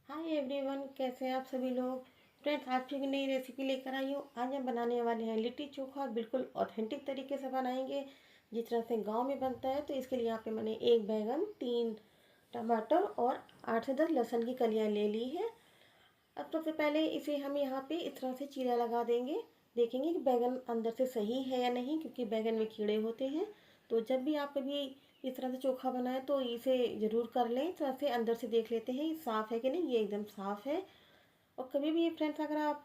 Hi everyone, कैसे हैं आप सभी लोग। फ्रेंड्स, आज की नई रेसिपी लेकर आई हूँ। आज हम बनाने वाले हैं लिट्टी चोखा। बिल्कुल ऑथेंटिक तरीके से बनाएंगे जिस तरह से गांव में बनता है। तो इसके लिए यहाँ पे मैंने एक बैगन, 3 टमाटर और 8 से 10 लहसुन की कलियाँ ले ली है। अब सबसे पहले इसे हम यहाँ पे इस तरह से चीरा लगा देंगे। देखेंगे कि बैगन अंदर से सही है या नहीं, क्योंकि बैगन में कीड़े होते हैं। तो जब भी आप कभी इस तरह से चोखा बनाएं तो इसे ज़रूर कर लें। इस तरह से अंदर से देख लेते हैं ये साफ़ है कि नहीं। ये एकदम साफ़ है। और कभी भी फ्रेंड्स, अगर आप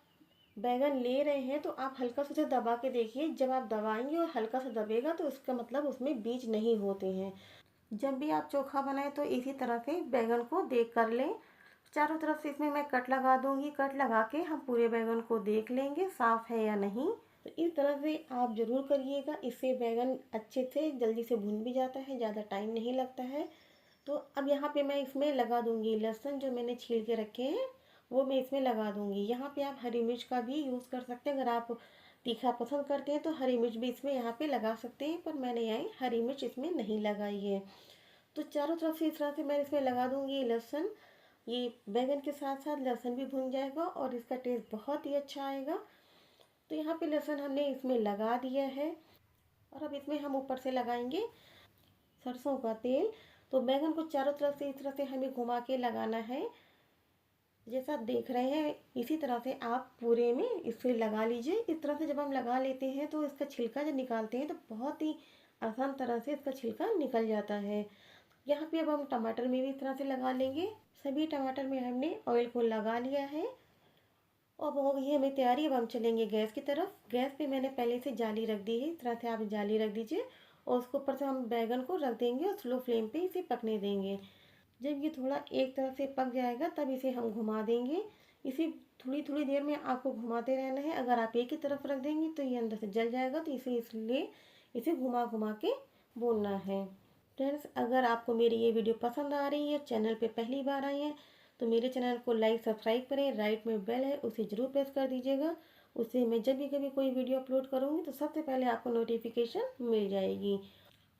बैगन ले रहे हैं तो आप हल्का सा उसे दबा के देखिए। जब आप दबाएंगे और हल्का सा दबेगा तो इसका मतलब उसमें बीज नहीं होते हैं। जब भी आप चोखा बनाएं तो इसी तरह से बैगन को देख कर लें। चारों तरफ से इसमें मैं कट लगा दूंगी। कट लगा के हम पूरे बैगन को देख लेंगे साफ़ है या नहीं। तो इस तरह से आप ज़रूर करिएगा। इससे बैगन अच्छे से जल्दी से भुन भी जाता है, ज़्यादा टाइम नहीं लगता है। तो अब यहाँ पे मैं इसमें लगा दूंगी लहसुन जो मैंने छील के रखे हैं, वो मैं इसमें लगा दूंगी। यहाँ पे आप हरी मिर्च का भी यूज़ कर सकते हैं। अगर आप तीखा पसंद करते हैं तो हरी मिर्च भी इसमें यहाँ पे लगा सकते हैं, पर मैंने यहाँ हरी मिर्च इसमें नहीं लगाई है। तो चारों तरफ से इस तरह से मैं इसमें लगा दूंगी लहसुन। ये बैगन के साथ साथ लहसुन भी भुन जाएगा और इसका टेस्ट बहुत ही अच्छा आएगा। तो यहाँ पे लहसुन हमने इसमें लगा दिया है। और अब इसमें हम ऊपर से लगाएंगे सरसों का तेल। तो बैगन को चारों तरफ से इस तरह से हमें घुमा के लगाना है। जैसा आप देख रहे हैं इसी तरह से आप पूरे में इसे लगा लीजिए। इस तरह से जब हम लगा लेते हैं तो इसका छिलका जब निकालते हैं तो बहुत ही आसान तरह से इसका छिलका निकल जाता है। यहाँ पे अब हम टमाटर में भी इस तरह से लगा लेंगे। सभी टमाटर में हमने ऑयल को लगा लिया है। अब हो गई है हमें तैयारी। अब हम चलेंगे गैस की तरफ। गैस पे मैंने पहले से जाली रख दी है। इस तरह से आप जाली रख दीजिए और उसके ऊपर से हम बैगन को रख देंगे और स्लो फ्लेम पे इसे पकने देंगे। जब ये थोड़ा एक तरफ से पक जाएगा तब इसे हम घुमा देंगे। इसे थोड़ी थोड़ी देर में आपको घुमाते रहना है। अगर आप एक ही तरफ रख देंगे तो ये अंदर से जल जाएगा। तो इसे इसलिए इसे घुमा घुमा के भूनना है। फ्रेंड्स, अगर आपको मेरी ये वीडियो पसंद आ रही है, चैनल पे पहली बार आई हैं, तो मेरे चैनल को लाइक सब्सक्राइब करें। राइट में बेल है, उसे ज़रूर प्रेस कर दीजिएगा। उससे मैं जब भी कभी कोई वीडियो अपलोड करूँगी तो सबसे पहले आपको नोटिफिकेशन मिल जाएगी।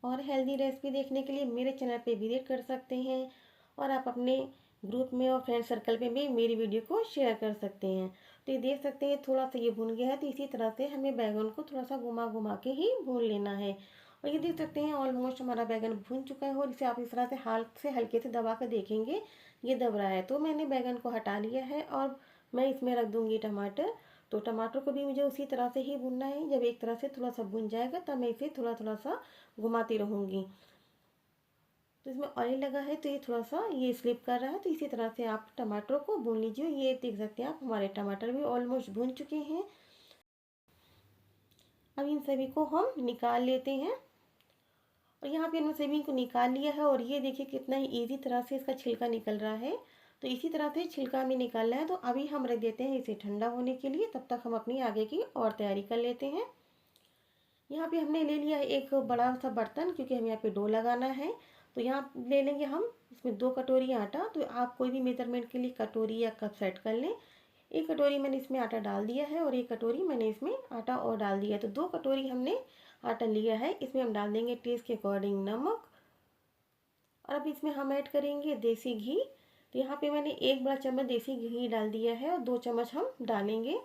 और हेल्दी रेसिपी देखने के लिए मेरे चैनल पे विजिट कर सकते हैं। और आप अपने ग्रुप में और फ्रेंड सर्कल में भी मेरी वीडियो को शेयर कर सकते हैं। तो ये देख सकते हैं थोड़ा सा ये भुन गया है। तो इसी तरह से हमें बैगन को थोड़ा सा घुमा घुमा के ही भून लेना है। और ये देख सकते हैं ऑलमोस्ट हमारा बैगन भुन चुका है। और इसे आप इस तरह से हाथ से हल्के से दबा कर देखेंगे ये दब रहा है। तो मैंने बैगन को हटा लिया है और मैं इसमें रख दूंगी टमाटर। तो टमाटर को भी मुझे उसी तरह से ही भूनना है। जब एक तरह से थोड़ा सा भुन जाएगा तब मैं इसे थोड़ा थोड़ा सा घुमाती रहूँगी। तो इसमें ऑयल लगा है तो ये थोड़ा सा ये स्लिप कर रहा है। तो इसी तरह से आप टमाटरों को भून लीजिए। ये देख सकते हैं आप हमारे टमाटर भी ऑलमोस्ट भून चुके हैं। अब इन सभी को हम निकाल लेते हैं। और यहाँ पे हमने सभी को निकाल लिया है। और ये देखिए कितना ही ईजी तरह से इसका छिलका निकल रहा है। तो इसी तरह से छिलका हमें निकालना है। तो अभी हम रख देते हैं इसे ठंडा होने के लिए। तब तक हम अपनी आगे की और तैयारी कर लेते हैं। यहाँ पे हमने ले लिया है एक बड़ा सा बर्तन, क्योंकि हमें यहाँ पे डो लगाना है। तो यहाँ ले लेंगे हम इसमें 2 कटोरी आटा। तो आप कोई भी मेजरमेंट के लिए कटोरी या कप सेट कर लें। एक कटोरी मैंने इसमें आटा डाल दिया है और एक कटोरी मैंने इसमें आटा और डाल दिया है। तो 2 कटोरी हमने आटा लिया है। इसमें हम डाल देंगे टेस्ट के अकॉर्डिंग नमक। और अब इसमें हम ऐड करेंगे देसी घी। तो यहाँ पे मैंने 1 बड़ा चम्मच देसी घी डाल दिया है और 2 चम्मच हम डालेंगे।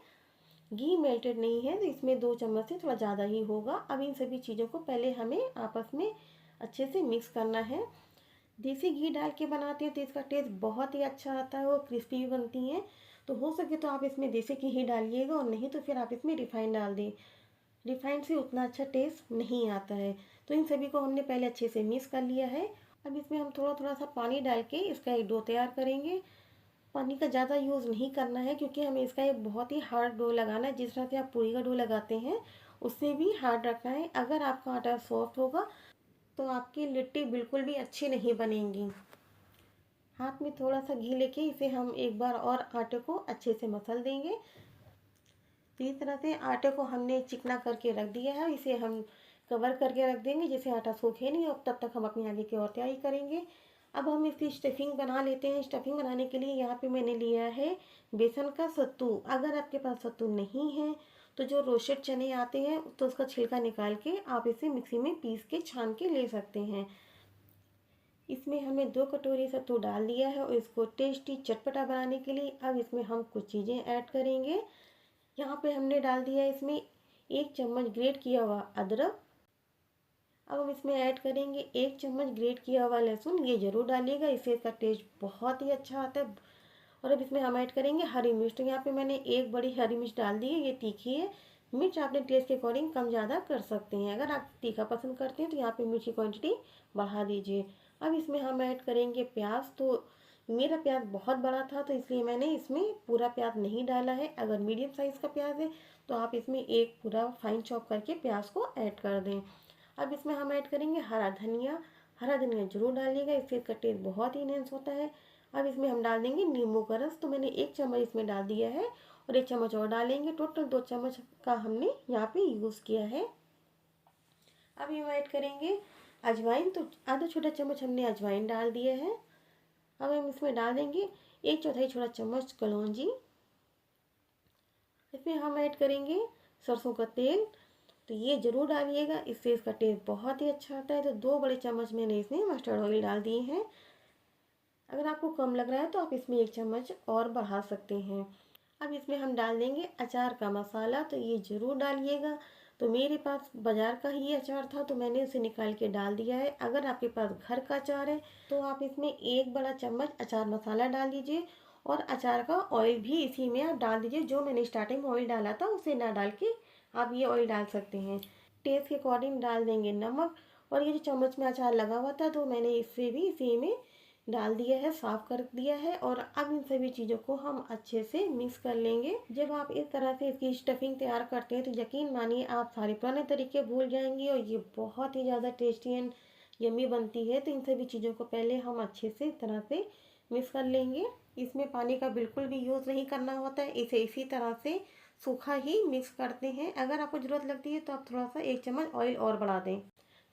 घी मेल्टेड नहीं है तो इसमें 2 चम्मच से थोड़ा ज़्यादा ही होगा। अब इन सभी चीज़ों को पहले हमें आपस में अच्छे से मिक्स करना है। देसी घी डाल के बनाते हैं तो इसका टेस्ट बहुत ही अच्छा आता है और क्रिस्पी भी बनती हैं। तो हो सके तो आप इसमें देसी घी ही डालिएगा, और नहीं तो फिर आप इसमें रिफाइंड डाल दें। रिफाइंड से उतना अच्छा टेस्ट नहीं आता है। तो इन सभी को हमने पहले अच्छे से मिक्स कर लिया है। अब इसमें हम थोड़ा थोड़ा सा पानी डाल के इसका एक डो तैयार करेंगे। पानी का ज़्यादा यूज़ नहीं करना है, क्योंकि हमें इसका एक बहुत ही हार्ड डो लगाना है। जिस तरह से आप पूरी का डो लगाते हैं उससे भी हार्ड रखना है। अगर आपका आटा सॉफ्ट होगा तो आपकी लिट्टी बिल्कुल भी अच्छी नहीं बनेंगी। हाथ में थोड़ा सा घी लेके इसे हम एक बार और आटे को अच्छे से मसल देंगे। तो इस तरह से आटे को हमने चिकना करके रख दिया है। इसे हम कवर करके रख देंगे जिससे आटा सूखे नहीं। और तब तक हम अपनी आगे की और तैयारी करेंगे। अब हम इसकी स्टफिंग बना लेते हैं। स्टफिंग बनाने के लिए यहाँ पे मैंने लिया है बेसन का सत्तू। अगर आपके पास सत्तू नहीं है तो जो रोस्टेड चने आते हैं तो उसका छिलका निकाल के आप इसे मिक्सी में पीस के छान के ले सकते हैं। इसमें हमने 2 कटोरी सत्तू डाल दिया है और इसको टेस्टी चटपटा बनाने के लिए अब इसमें हम कुछ चीज़ें ऐड करेंगे। यहाँ पे हमने डाल दिया है इसमें 1 चम्मच ग्रेट किया हुआ अदरक। अब हम इसमें ऐड करेंगे 1 चम्मच ग्रेट किया हुआ लहसुन, ये ज़रूर डालिएगा, इससे इसका टेस्ट बहुत ही अच्छा आता है। और अब इसमें हम ऐड करेंगे हरी मिर्च। तो यहाँ पे मैंने एक बड़ी हरी मिर्च डाल दी है, ये तीखी है। मिर्च आपने टेस्ट के अकॉर्डिंग कम ज़्यादा कर सकते हैं। अगर आप तीखा पसंद करते हैं तो यहाँ पे मिर्च की क्वांटिटी बढ़ा दीजिए। अब इसमें हम ऐड करेंगे प्याज। तो मेरा प्याज बहुत बड़ा था तो इसलिए मैंने इसमें पूरा प्याज नहीं डाला है। अगर मीडियम साइज़ का प्याज है तो आप इसमें एक पूरा फाइन चॉप करके प्याज को ऐड कर दें। अब इसमें हम ऐड करेंगे हरा धनिया। हरा धनिया जरूर डालिएगा, इससे इसका टेस्ट बहुत ही इनहेंस होता है। अब इसमें हम डाल देंगे नींबू का रस। तो मैंने 1 चम्मच इसमें डाल दिया है और 1 चम्मच और डालेंगे। टोटल 2 चम्मच का हमने यहाँ पे यूज़ किया है। अब हम ऐड करेंगे अजवाइन। तो आधा छोटा चम्मच हमने अजवाइन डाल दिया है। अब हम इसमें डाल देंगे 1/4 छोटा चम्मच कलौंजी। इसमें हम ऐड करेंगे सरसों का तेल। तो ये ज़रूर डालिएगा, इससे इसका टेस्ट बहुत ही अच्छा आता है। तो 2 बड़े चम्मच मैंने इसमें मस्टर्ड ऑयल डाल दिए हैं। अगर आपको कम लग रहा है तो आप इसमें 1 चम्मच और बढ़ा सकते हैं। अब इसमें हम डाल देंगे अचार का मसाला। तो ये ज़रूर डालिएगा। तो मेरे पास बाज़ार का ही अचार था तो मैंने उसे निकाल के डाल दिया है। अगर आपके पास घर का अचार है तो आप इसमें 1 बड़ा चम्मच अचार मसाला डाल दीजिए और अचार का ऑयल भी इसी में आप डाल दीजिए। जो मैंने स्टार्टिंग में ऑयल डाला था उसे ना डाल के आप ये ऑयल डाल सकते हैं। टेस्ट के अकॉर्डिंग डाल देंगे नमक। और ये जो चम्मच में अचार लगा हुआ था तो मैंने इससे भी इसी में डाल दिया है, साफ कर दिया है। और अब इन सभी चीज़ों को हम अच्छे से मिक्स कर लेंगे। जब आप इस तरह से इसकी स्टफिंग तैयार करते हैं तो यकीन मानिए आप सारे पुराने तरीके भूल जाएंगे और ये बहुत ही ज़्यादा टेस्टी एंड यम्मी बनती है। तो इन सभी चीज़ों को पहले हम अच्छे से इस तरह से मिक्स कर लेंगे। इसमें पानी का बिल्कुल भी यूज़ नहीं करना होता है, इसे इसी तरह से सूखा ही मिक्स करते हैं। अगर आपको ज़रूरत लगती है तो आप थोड़ा सा 1 चम्मच ऑयल और बढ़ा दें।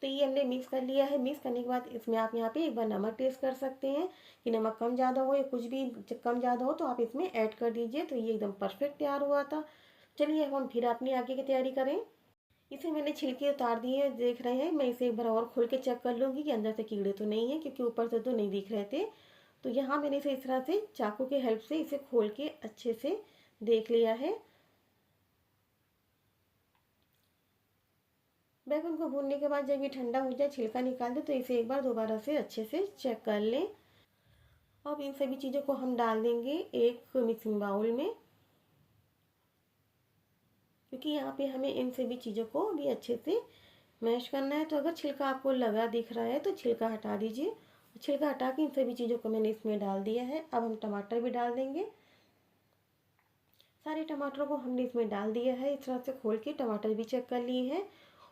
तो ये हमने मिक्स कर लिया है। मिक्स करने के बाद इसमें आप यहाँ पे एक बार नमक टेस्ट कर सकते हैं कि नमक कम ज़्यादा हो या कुछ भी कम ज़्यादा हो तो आप इसमें ऐड कर दीजिए। तो ये एकदम परफेक्ट तैयार हुआ था। चलिए हम फिर अपनी आगे की तैयारी करें। इसे मैंने छिलके उतार दिए हैं, देख रहे हैं। मैं इसे एक बार और खोल के चेक कर लूँगी कि अंदर से कीड़े तो नहीं है, क्योंकि ऊपर से तो नहीं दिख रहे थे। तो यहाँ मैंने इसे इस तरह से चाकू के हेल्प से इसे खोल के अच्छे से देख लिया है। बैगन को भूनने के बाद जब ये ठंडा हो जाए, छिलका निकाल दें, तो इसे एक बार दोबारा से अच्छे से चेक कर लें। अब इन सभी चीज़ों को हम डाल देंगे एक मिक्सिंग बाउल में, क्योंकि यहाँ पे हमें इन सभी चीज़ों को भी अच्छे से मैश करना है। तो अगर छिलका आपको लगा दिख रहा है तो छिलका हटा दीजिए। छिलका हटा के इन सभी चीज़ों को मैंने इसमें डाल दिया है। अब हम टमाटर भी डाल देंगे। सारे टमाटरों को हमने इसमें डाल दिया है। इस तरह से खोल के टमाटर भी चेक कर लिए हैं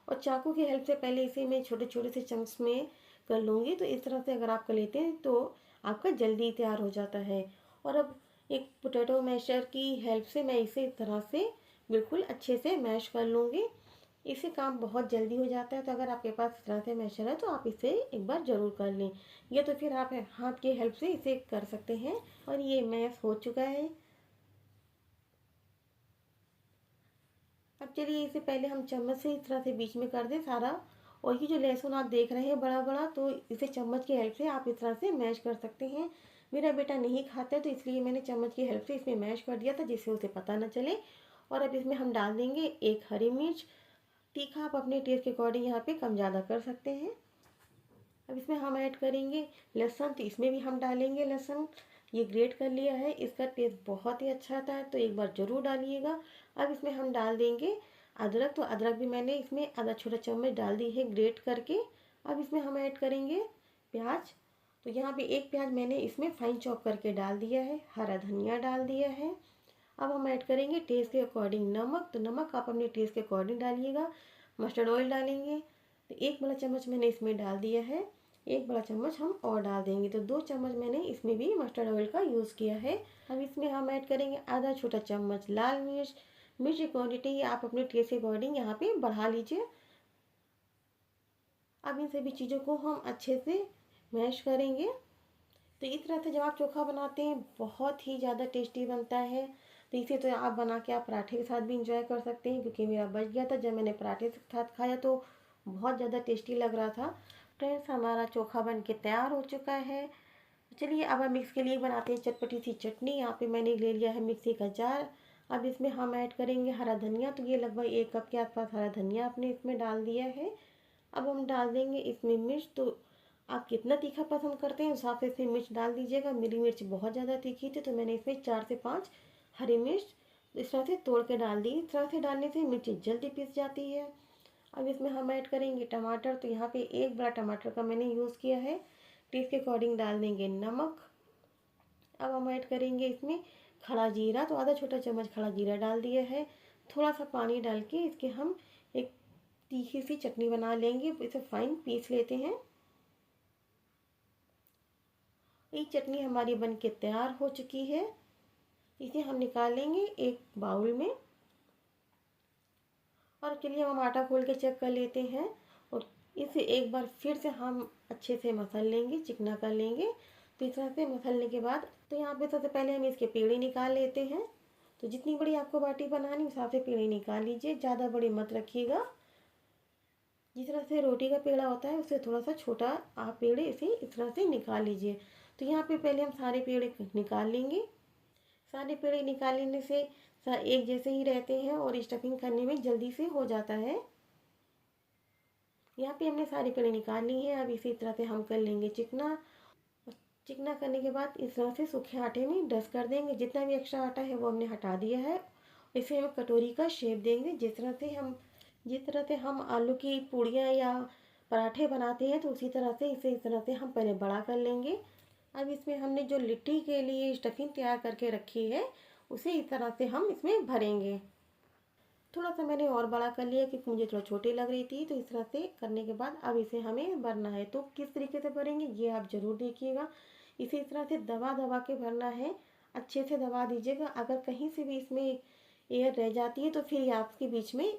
और चाकू की हेल्प से पहले इसे मैं छोटे छोटे से चंक्स में कर लूँगी। तो इस तरह से अगर आप कर लेते हैं तो आपका जल्दी तैयार हो जाता है। और अब एक पोटैटो मैशर की हेल्प से मैं इसे इस तरह से बिल्कुल अच्छे से मैश कर लूँगी। इससे काम बहुत जल्दी हो जाता है। तो अगर आपके पास इस तरह से मैशर है तो आप इसे एक बार ज़रूर कर लें, या तो फिर आप हाथ की हेल्प से इसे कर सकते हैं। और ये मैश हो चुका है। अब चलिए इसे पहले हम चम्मच से इस तरह से बीच में कर दें सारा। और ये जो लहसुन आप देख रहे हैं बड़ा बड़ा, तो इसे चम्मच की हेल्प से आप इस तरह से मैश कर सकते हैं। मेरा बेटा नहीं खाता है तो इसलिए मैंने चम्मच की हेल्प से इसमें मैश कर दिया था, जिससे उसे पता न चले। और अब इसमें हम डाल देंगे एक हरी मिर्च। तीखा आप अपने टेस्ट के अकॉर्डिंग यहाँ पे कम ज़्यादा कर सकते हैं। अब इसमें हम ऐड करेंगे लहसुन। तो इसमें भी हम डालेंगे लहसुन, ये ग्रेट कर लिया है। इसका टेस्ट बहुत ही अच्छा आता है, तो एक बार ज़रूर डालिएगा। अब इसमें हम डाल देंगे अदरक। तो अदरक भी मैंने इसमें आधा छोटा चम्मच डाल दी है ग्रेट करके। अब इसमें हम ऐड करेंगे प्याज। तो यहाँ पे एक प्याज मैंने इसमें फाइन चॉप करके डाल दिया है। हरा धनिया डाल दिया है। अब हम ऐड करेंगे टेस्ट के अकॉर्डिंग नमक। तो नमक आप अपने टेस्ट के अकॉर्डिंग डालिएगा। मस्टर्ड ऑयल डालेंगे तो 1 बड़ा चम्मच मैंने इसमें डाल दिया है। 1 बड़ा चम्मच हम और डाल देंगे, तो 2 चम्मच मैंने इसमें भी मस्टर्ड ऑयल का यूज़ किया है। अब इसमें हम ऐड करेंगे आधा छोटा चम्मच लाल मिर्च। मिर्च की क्वान्टिटी आप अपने टेस्ट के अकॉर्डिंग यहाँ पे बढ़ा लीजिए। अब इन सभी चीज़ों को हम अच्छे से मैश करेंगे। तो इस तरह से जब आप चोखा बनाते हैं बहुत ही ज़्यादा टेस्टी बनता है। तो इसे तो आप बना के आप पराठे के साथ भी इंजॉय कर सकते हैं, क्योंकि मेरा बच गया था जब मैंने पराठे के साथ खाया तो बहुत ज़्यादा टेस्टी लग रहा था। फ्रेंड्स, हमारा चोखा बन के तैयार हो चुका है। चलिए अब हम इसके लिए बनाते हैं चटपटी सी चटनी। यहाँ पे मैंने ले लिया है मिक्सी का जार। अब इसमें हम ऐड करेंगे हरा धनिया। तो ये लगभग 1 कप के आसपास हरा धनिया आपने इसमें डाल दिया है। अब हम डाल देंगे इसमें मिर्च। तो आप कितना तीखा पसंद करते हैं उस हिसाब से इसमें मिर्च डाल दीजिएगा। मेरी मिर्च बहुत ज़्यादा तीखी थी तो मैंने इसमें 4 से 5 हरी मिर्च इस तरह से तोड़ के डाल दी। इस तरह से डालने से मिर्च जल्दी पिस जाती है। अब इसमें हम ऐड करेंगे टमाटर। तो यहाँ पे 1 बड़ा टमाटर का मैंने यूज़ किया है। टेस्ट के अकॉर्डिंग डाल देंगे नमक। अब हम ऐड करेंगे इसमें खड़ा जीरा। तो आधा छोटा चम्मच खड़ा जीरा डाल दिया है। थोड़ा सा पानी डाल के इसके हम एक तीखी सी चटनी बना लेंगे। इसे फाइन पीस लेते हैं। ये चटनी हमारी बन के तैयार हो चुकी है। इसे हम निकाल लेंगे एक बाउल में। और चलिए हम आटा खोल के चेक कर लेते हैं। और इसे एक बार फिर से हम अच्छे से मसल लेंगे, चिकना कर लेंगे। तो इस तरह से मसलने के बाद तो यहाँ पे सबसे पहले हम इसके पेड़े निकाल लेते हैं। तो जितनी बड़ी आपको बाटी बनानी उस हिसाब से पेड़े निकाल लीजिए, ज़्यादा बड़ी मत रखिएगा। जिस तरह से रोटी का पेड़ा होता है उससे थोड़ा सा छोटा आप पेड़े इसे इस तरह से निकाल लीजिए। तो यहाँ पे पहले हम सारे पेड़े निकाल लेंगे। सारे पेड़े निकाल लेने से एक जैसे ही रहते हैं और स्टफिंग करने में जल्दी से हो जाता है। यहाँ पे हमने सारी पेड़े निकाल ली हैं। अब इसी तरह से हम कर लेंगे चिकना। चिकना करने के बाद इस तरह से सूखे आटे में डस्ट कर देंगे। जितना भी एक्स्ट्रा आटा है वो हमने हटा दिया है। इसे हम कटोरी का शेप देंगे। जिस तरह से हम आलू की पूड़ियाँ या पराठे बनाते हैं तो उसी तरह से इसे इस तरह से हम पहले बड़ा कर लेंगे। अब इसमें हमने जो लिट्टी के लिए स्टफिंग तैयार करके रखी है उसे इस तरह से हम इसमें भरेंगे। थोड़ा सा मैंने और बड़ा कर लिया क्योंकि मुझे थोड़ा छोटी लग रही थी। तो इस तरह से करने के बाद अब इसे हमें भरना है। तो किस तरीके से भरेंगे ये आप ज़रूर देखिएगा। इसे इस तरह से दबा दबा के भरना है। अच्छे से दबा दीजिएगा। अगर कहीं से भी इसमें एयर रह जाती है तो फिर आपके बीच में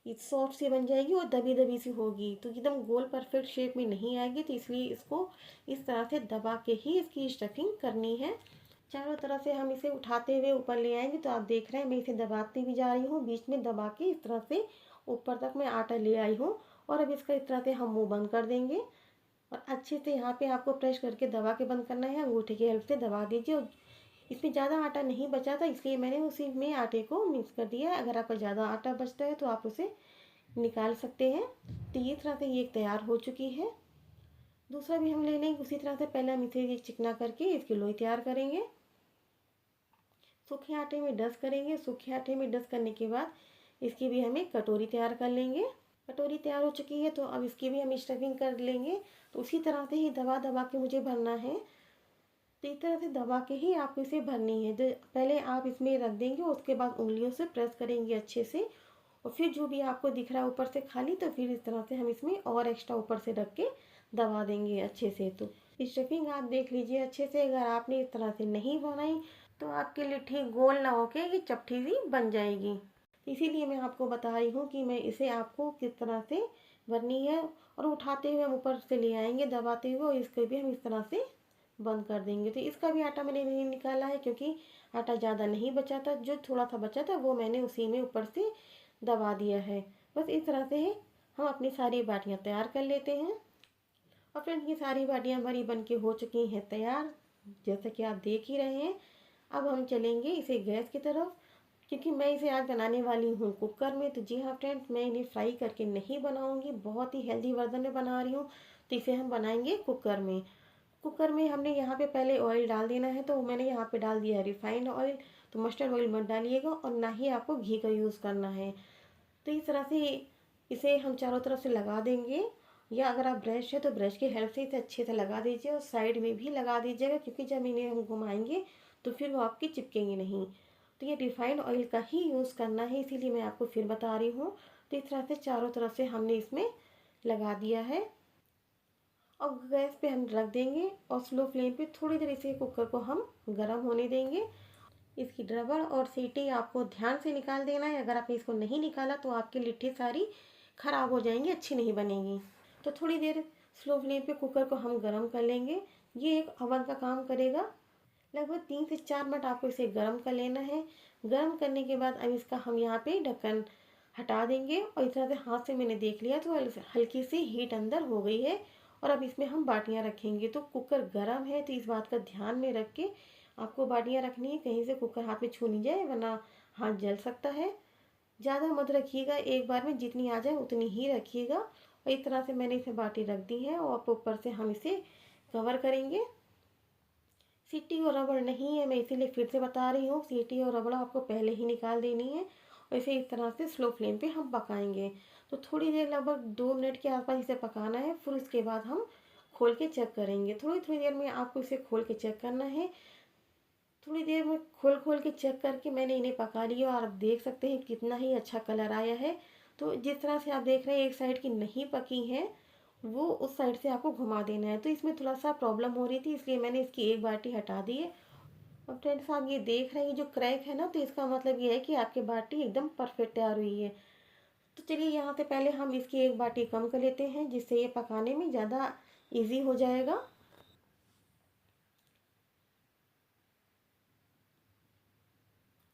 सॉफ्ट सी बन जाएगी और दबी दबी सी होगी, तो एकदम गोल परफेक्ट शेप में नहीं आएगी। तो इसलिए इसको इस तरह से दबा के ही इसकी स्टफिंग करनी है। चारों तरफ से हम इसे उठाते हुए ऊपर ले आएंगे। तो आप देख रहे हैं मैं इसे दबाती भी जा रही हूँ, बीच में दबा के इस तरह से ऊपर तक मैं आटा ले आई हूँ। और अब इसका इस तरह से हम मुंह बंद कर देंगे। और अच्छे से यहाँ पे आपको प्रेस करके दबा के बंद करना है। अंगूठे की हेल्प से दबा दीजिए। और इसमें ज़्यादा आटा नहीं बचा था इसलिए मैंने उसी में आटे को मिक्स कर दिया है। अगर आपका ज़्यादा आटा बचता है तो आप उसे निकाल सकते हैं। तो ये तरह से ये तैयार हो चुकी है। दूसरा भी हम ले लेंगे उसी तरह से। पहले हम इसे चिकना करके इसकी लोई तैयार करेंगे। सूखे आटे में डस्ट करेंगे। सूखे आटे में डस्ट करने के बाद इसकी भी हमें कटोरी तैयार कर लेंगे। कटोरी तैयार हो चुकी है तो अब इसकी भी हम स्टफिंग कर लेंगे। तो उसी तरह से ही दबा दबा के मुझे भरना है। तो इस तरह से दबा के ही आपको इसे भरनी है। तो पहले आप इसमें रख देंगे और उसके बाद उंगलियों से प्रेस करेंगे अच्छे से। और फिर जो भी आपको दिख रहा है ऊपर से खाली, तो फिर इस तरह से हम इसमें और एक्स्ट्रा ऊपर से रख के दबा देंगे अच्छे से। तो स्टफिंग आप देख लीजिए अच्छे से। अगर आपने इस तरह से नहीं बनाई तो आपकी लिट्टी गोल ना होके ये चपटी सी बन जाएगी। इसीलिए मैं आपको बता रही हूँ कि मैं इसे आपको किस तरह से भरनी है। और उठाते हुए हम ऊपर से ले आएंगे दबाते हुए और इसको भी हम इस तरह से बंद कर देंगे। तो इसका भी आटा मैंने नहीं निकाला है क्योंकि आटा ज़्यादा नहीं बचा था। जो थोड़ा सा बचा था वो मैंने उसी में ऊपर से दबा दिया है। बस इस तरह से हम अपनी सारी बाटियां तैयार कर लेते हैं। और फ्रेंड्स ये सारी बाटियां हमारी बन के हो चुकी हैं तैयार, जैसा कि आप देख ही रहे हैं। अब हम चलेंगे इसे गैस की तरफ क्योंकि मैं इसे आज बनाने वाली हूँ कुकर में। तो जी हाँ फ्रेंड्स, मैं इन्हें फ्राई करके नहीं बनाऊँगी, बहुत ही हेल्दी वर्जन में बना रही हूँ। तो इसे हम बनाएंगे कुकर में। कुकर में हमने यहाँ पे पहले ऑयल डाल देना है। तो मैंने यहाँ पे डाल दिया है रिफाइंड ऑयल। तो मस्टर्ड ऑयल मत डालिएगा और ना ही आपको घी का यूज़ करना है। तो इस तरह से इसे हम चारों तरफ से लगा देंगे, या अगर आप ब्रश है तो ब्रश की हेल्प से इसे अच्छे से लगा दीजिए और साइड में भी लगा दीजिएगा क्योंकि जब इन्हें हम घुमाएंगे तो फिर वो आपकी चिपकेंगे नहीं। तो ये रिफाइंड ऑयल का ही यूज़ करना है, इसीलिए मैं आपको फिर बता रही हूँ। तो इस तरह से चारों तरफ से हमने इसमें लगा दिया है। अब गैस पे हम रख देंगे और स्लो फ्लेम पे थोड़ी देर इसे कुकर को हम गर्म होने देंगे। इसकी रबड़ और सीटी आपको ध्यान से निकाल देना है। अगर आपने इसको नहीं निकाला तो आपकी लिट्टी सारी ख़राब हो जाएंगी, अच्छी नहीं बनेगी। तो थोड़ी देर स्लो फ्लेम पे कुकर को हम गर्म कर लेंगे। ये एक अवन का काम करेगा। लगभग 3 से 4 मिनट आपको इसे गर्म कर लेना है। गर्म करने के बाद अब इसका हम यहाँ पे ढक्कन हटा देंगे और इस तरह से हाथ से मैंने देख लिया तो हल्की सी हीट अंदर हो गई है और अब इसमें हम बाटियाँ रखेंगे। तो कुकर गर्म है, तो इस बात का ध्यान में रख के आपको बाटियाँ रखनी है, कहीं से कुकर हाथ में छू नहीं जाए, वरना हाथ जल सकता है। ज़्यादा मत रखिएगा, एक बार में जितनी आ जाए उतनी ही रखिएगा। और इस तरह से मैंने इसे बाटी रख दी है और ऊपर से हम इसे कवर करेंगे। सीटी और रबड़ नहीं है, मैं इसीलिए फिर से बता रही हूँ, सीटी और रबड़ आपको पहले ही निकाल देनी है। और इसे इस तरह से स्लो फ्लेम पे हम पकाएंगे। तो थोड़ी देर, लगभग 2 मिनट के आसपास इसे पकाना है। फिर उसके बाद हम खोल के चेक करेंगे। थोड़ी थोड़ी देर में आपको इसे खोल के चेक करना है। थोड़ी देर में खोल खोल के चेक करके मैंने इन्हें पका लिया और आप देख सकते हैं कितना ही अच्छा कलर आया है। तो जिस तरह से आप देख रहे हैं एक साइड की नहीं पकी है, वो उस साइड से आपको घुमा देना है। तो इसमें थोड़ा सा प्रॉब्लम हो रही थी, इसलिए मैंने इसकी एक बाटी हटा दी है। और फ्रेंड्स, आप ये देख रहे हैं जो क्रैक है ना, तो इसका मतलब ये है कि आपकी बाटी एकदम परफेक्ट तैयार हुई है। तो चलिए यहाँ से पहले हम इसकी एक बाटी कम कर लेते हैं, जिससे ये पकाने में ज़्यादा इजी हो जाएगा।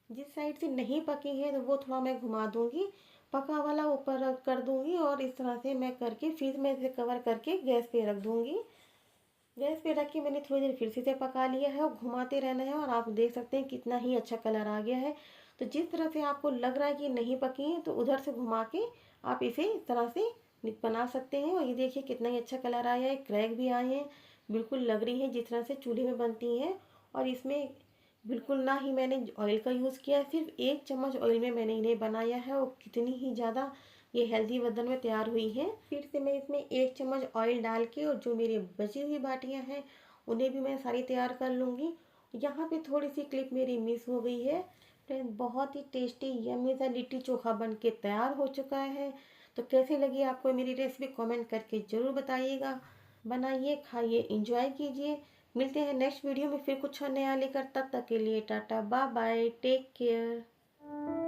जिस साइड से नहीं पकी है तो वो थोड़ा मैं घुमा दूंगी, पका वाला ऊपर कर दूंगी, और इस तरह से मैं करके फिर मैं इसे कवर करके गैस पे रख दूंगी। गैस पे रख के मैंने थोड़ी देर फिर से इसे पका लिया है, और घुमाते रहना है। और आप देख सकते हैं कितना ही अच्छा कलर आ गया है। तो जिस तरह से आपको लग रहा है कि नहीं पकी है, तो उधर से घुमा के आप इसे इस तरह से बना सकते हैं। और ये देखिए कितना ही अच्छा कलर आया है, क्रैक भी आए हैं, बिल्कुल लग रही है जिस तरह से चूल्हे में बनती हैं। और इसमें बिल्कुल ना ही मैंने ऑयल का यूज़ किया है, सिर्फ 1 चम्मच ऑयल में मैंने इन्हें बनाया है, और कितनी ही ज़्यादा ये हेल्दी वर्जन में तैयार हुई है। फिर से मैं इसमें 1 चम्मच ऑयल डाल के, और जो मेरी बची हुई बाटियां हैं उन्हें भी मैं सारी तैयार कर लूँगी। यहाँ पे थोड़ी सी क्लिप मेरी मिस हो गई है। फ्रेंड, बहुत ही टेस्टी यम्मी सा लिट्टी चोखा बन के तैयार हो चुका है। तो कैसी लगी आपको मेरी रेसिपी, कमेंट करके ज़रूर बताइएगा। बनाइए, खाइए, इंजॉय कीजिए। मिलते हैं नेक्स्ट वीडियो में फिर कुछ नया लेकर, तब तक के लिए tata bye bye, take care.